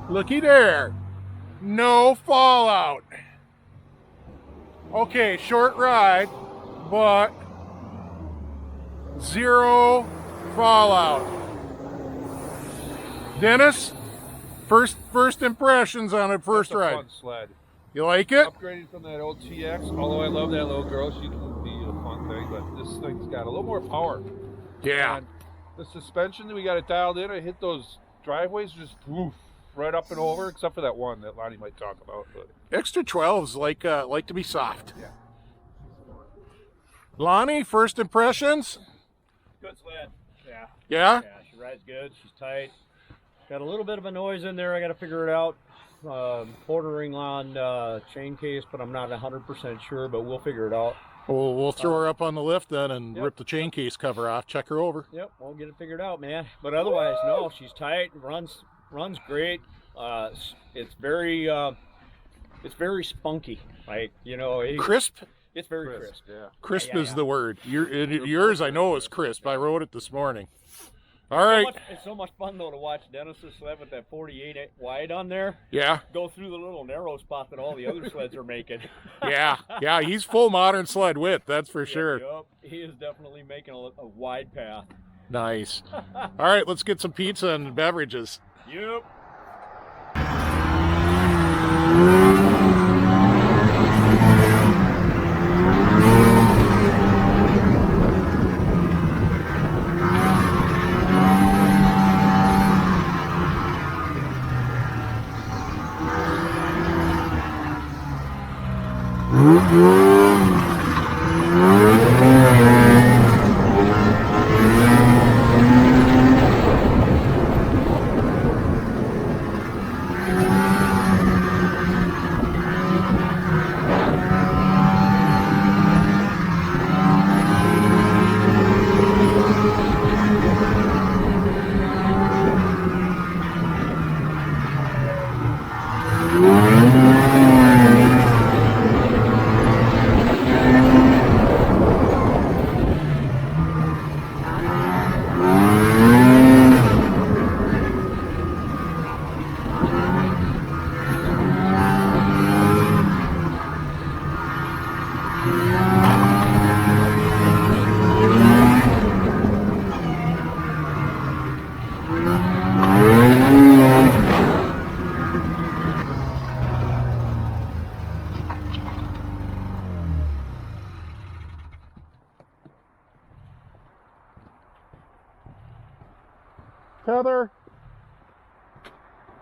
Looky there. No fallout. Okay, short ride, but zero fallout. Dennis, first impressions on it first ride. Fun sled. You like it? Upgraded from that old TX, although I love that little girl, she can be a fun thing, but this thing's got a little more power. Yeah. And the suspension, we got it dialed in. I hit those driveways, just woof, right up and over, except for that one that Lonnie might talk about. But Extra 12s like to be soft. yeah. Lonnie, first impressions? Good sled. Yeah. Yeah? Yeah, she rides good. She's tight. Got a little bit of a noise in there. I got to figure it out. Bordering on chain case, but I'm not 100% sure, but we'll figure it out. We'll throw her up on the lift then and rip the chain case cover off. Check her over. Yep, we'll get it figured out, man. But otherwise, no, she's tight. Runs great. It's very spunky. Like, you know, Crisp? It's very crisp. Yeah. Crisp Yeah. is the word. Yours I know is crisp. I wrote it this morning. All right. It's so much fun though to watch Dennis's sled with that 48 wide on there. Yeah. Go through the little narrow spot that all the other sleds are making. Yeah. He's full modern sled width. That's for sure. Yep. He is definitely making a wide path. Nice. All right, let's get some pizza and beverages. Yep.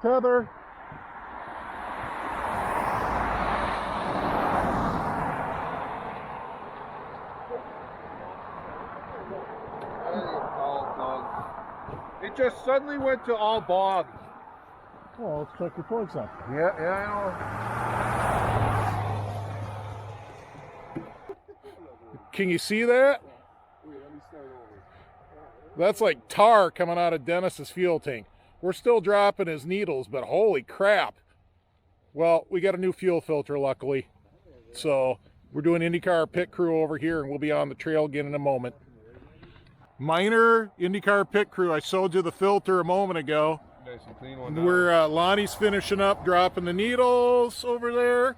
Tether. it just suddenly went to all bog. Well, let's check your plugs on. Yeah, I know. Can you see that? That's like tar coming out of Dennis's fuel tank. We're still dropping his needles, but holy crap. Well, we got a new fuel filter, luckily. So we're doing IndyCar pit crew over here, and we'll be on the trail again in a moment. Minor IndyCar pit crew. I showed you the filter a moment ago. Nice and clean one. We're Lonnie's finishing up, dropping the needles over there. A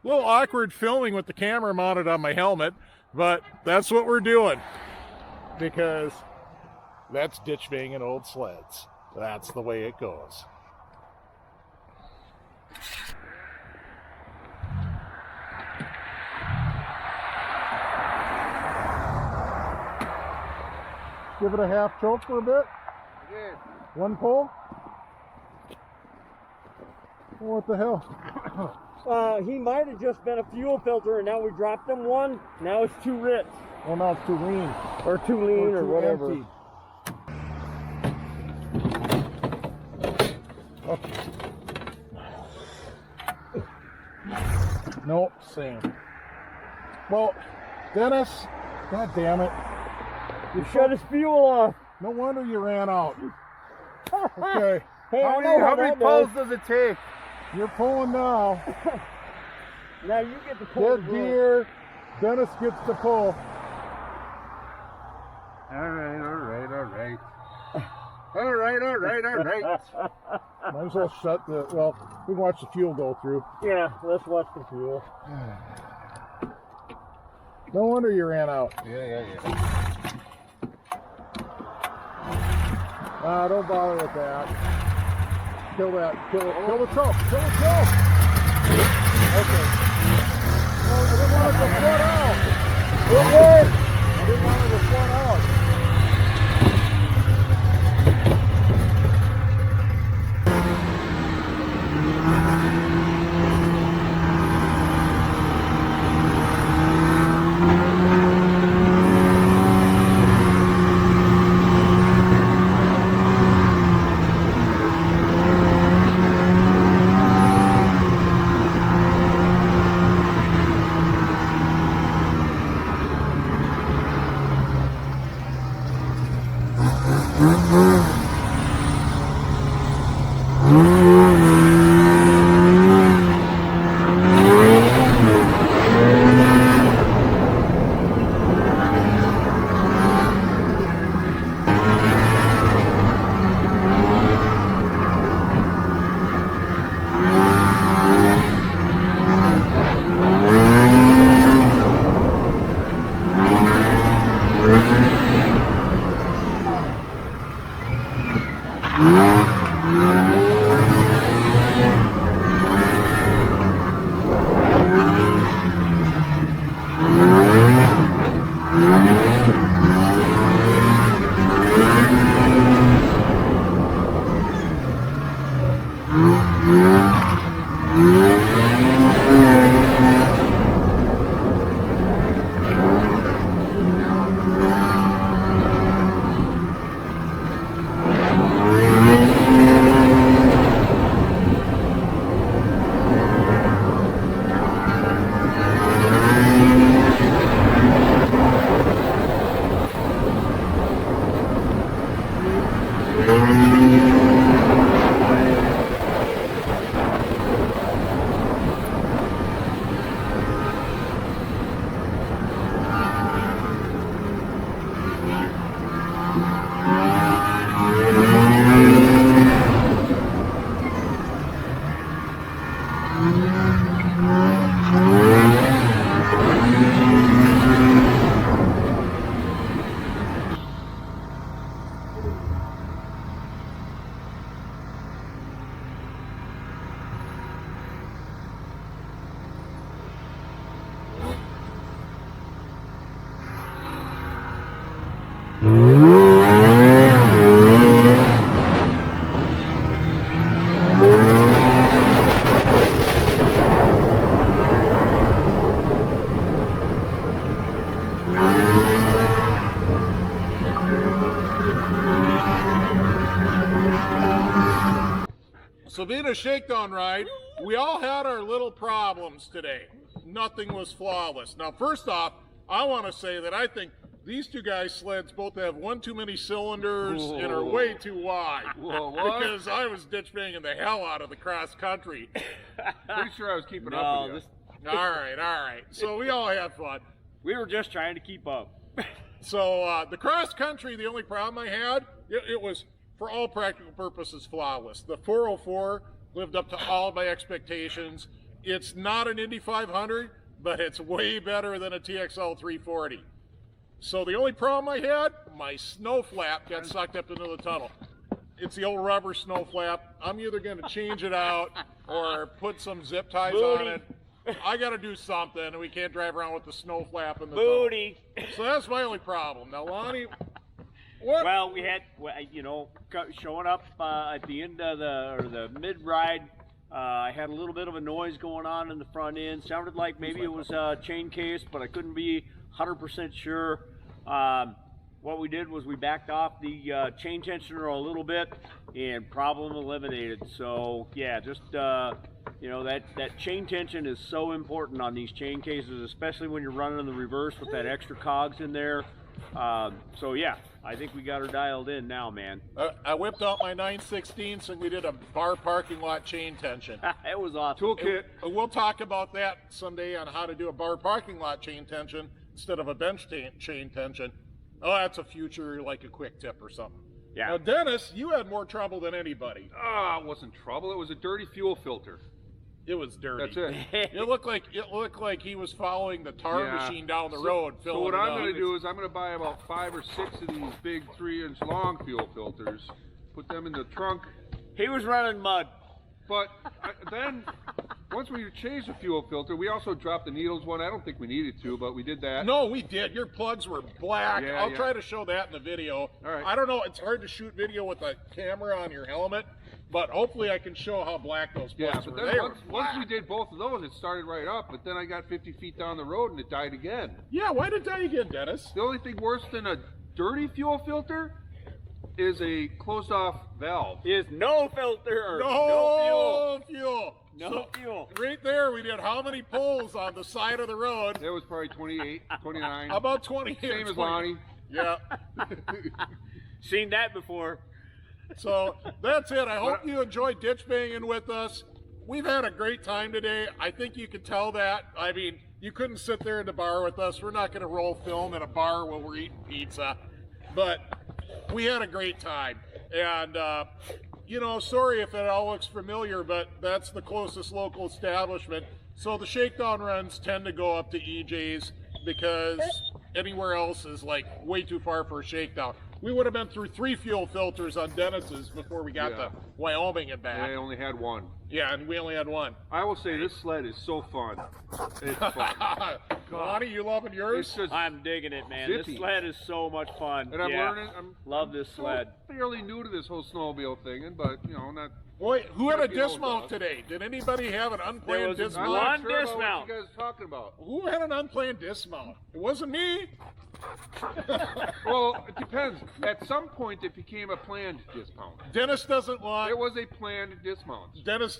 little awkward filming with the camera mounted on my helmet, but that's what we're doing because that's ditch banging old sleds. That's the way it goes. Give it a half choke for a bit. Yeah. One pull. What the hell? He might have just been a fuel filter, and now we dropped him one. Now it's too rich. Well, now it's too lean. Or too lean, or too whatever. empty. Okay. Nope, same. Well, Dennis, god damn it. You shut his fuel off. No wonder you ran out. Okay, Hey, How many pulls does it take? you're pulling now. Now you get the pull. Dead gear. Dennis gets to pull. All right. Might as well shut the, well, we can watch the fuel go through. Yeah, let's watch the fuel. No wonder you ran out. Yeah. Don't bother with that. Kill that. Kill the choke. Kill the choke. Okay. No, I didn't want it to flood out. Okay. I didn't want it to flood out. So being a shakedown ride, we all had our little problems today. Nothing was flawless. Now, first off, I want to say that I think these two guys' sleds both have one too many cylinders and are way too wide. Whoa, what? Because I was ditch banging the hell out of the cross country. Pretty sure I was keeping up with you. All right. So we all had fun. We were just trying to keep up. So the cross country, the only problem I had, it was for all practical purposes flawless. The 404 lived up to all my expectations. It's not an Indy 500, but it's way better than a TXL 340. So the only problem I had, my snow flap got sucked up into the tunnel. It's the old rubber snow flap. I'm either going to change it out or put some zip ties on it. I got to do something, and we can't drive around with the snow flap in the tunnel. So that's my only problem. Now, Lonnie, what? Well, we had, showing up at the end of the mid-ride, I had a little bit of a noise going on in the front end. Sounded like maybe it was a chain case, but I couldn't be 100% sure. What we did was we backed off the chain tensioner a little bit, and problem eliminated. So yeah, just that chain tension is so important on these chain cases, especially when you're running in the reverse with that extra cogs in there. So yeah, I think we got her dialed in now, man. I whipped out my 9/16 and we did a bar parking lot chain tension. It was awesome. Toolkit. We'll talk about that someday on how to do a bar parking lot chain tension instead of a bench chain tension. Oh, that's a future, like a quick tip or something. Yeah. Now, Dennis, you had more trouble than anybody. It wasn't trouble. It was a dirty fuel filter. It was dirty. That's it. It looked like he was following the tar machine down the road. So what I'm going to do is I'm going to buy about 5 or 6 of these big 3-inch long fuel filters, put them in the trunk. He was running mud. But then, once we changed the fuel filter, we also dropped the needles one. I don't think we needed to, but we did that. No, we did. Your plugs were black. Yeah, I'll try to show that in the video. All right. I don't know. It's hard to shoot video with a camera on your helmet, but hopefully I can show how black those plugs but were. then once we did both of those, it started right up. But then I got 50 feet down the road and it died again. Yeah, why did it die again, Dennis? The only thing worse than a dirty fuel filter is a closed-off valve. Is no filter. No fuel. No fuel. Right there, we did how many pulls on the side of the road? That was probably 28, 29. About 20. Same as Lonnie. Yeah. Seen that before. So that's it. I hope you enjoyed ditch banging with us. We've had a great time today. I think you could tell that. I mean, you couldn't sit there in the bar with us. We're not going to roll film in a bar while we're eating pizza. But we had a great time. And, sorry if it all looks familiar, but that's the closest local establishment. So the shakedown runs tend to go up to EJ's because anywhere else is like way too far for a shakedown. We would have been through 3 fuel filters on Dennis's before we got to Wyoming and back. I only had one. Yeah, and we only had one. I will say this sled is so fun. It's fun. Lonnie, you loving yours? It's just I'm digging it, man. zippy. This sled is so much fun. And I'm learning. Love this sled. Fairly new to this whole snowmobile thing, but not. Boy, who had a Like, dismount today? Did anybody have an unplanned There was I'm dismount? not one sure about dismount. what you guys are talking about. Who had an unplanned dismount? It wasn't me. Well, it depends. At some point, it became a planned dismount. Dennis doesn't want. It was a planned dismount. Dennis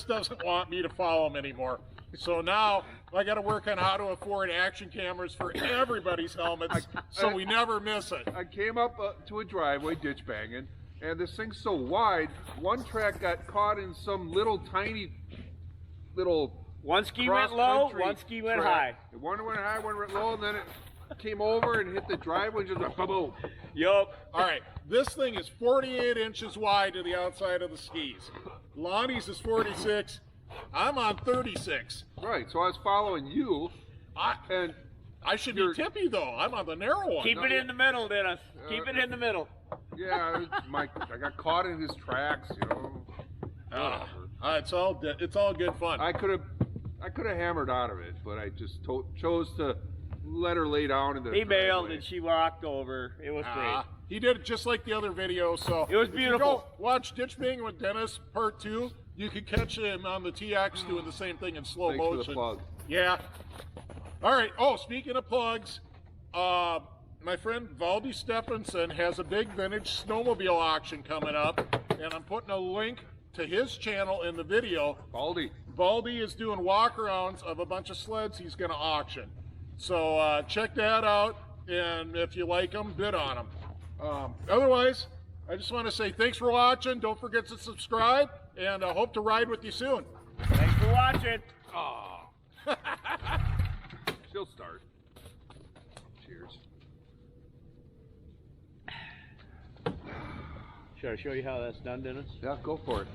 doesn't want me to follow him anymore. So now I got to work on how to afford action cameras for everybody's helmets, so we never miss it. I came up to a driveway ditch banging, and this thing's so wide, one track got caught in some tiny One ski went low, one ski went high. One went high, one went low, and then it came over and hit the driveway and just went boom. Yup. All right, this thing is 48 inches wide to the outside of the skis. Lonnie's is 46. I'm on 36. Right, so I was following you, and I should be tippy though. I'm on the narrow one. Keep it in the middle, Dennis. Keep it in the middle. yeah, I got caught in his tracks, It's all good fun. I could have hammered out of it, but I just chose to let her lay down in the He bailed driveway. and she walked over. It was great. He did it just like the other video. So It was if you beautiful. go watch Ditch Banging with Dennis Part 2. You could catch him on the TX doing the same thing in slow Thanks for motion. the plug. Yeah. All right. Oh, speaking of plugs, my friend Valdy Stephenson has a big vintage snowmobile auction coming up, and I'm putting a link to his channel in the video. Baldy. Baldy is doing walkarounds of a bunch of sleds he's going to auction. So check that out, and if you like them, bid on them. Otherwise, I just want to say thanks for watching. Don't forget to subscribe, and I hope to ride with you soon. Thanks for watching. Aw. She'll start. Cheers. Should I show you how that's done, Dennis? Yeah, go for it.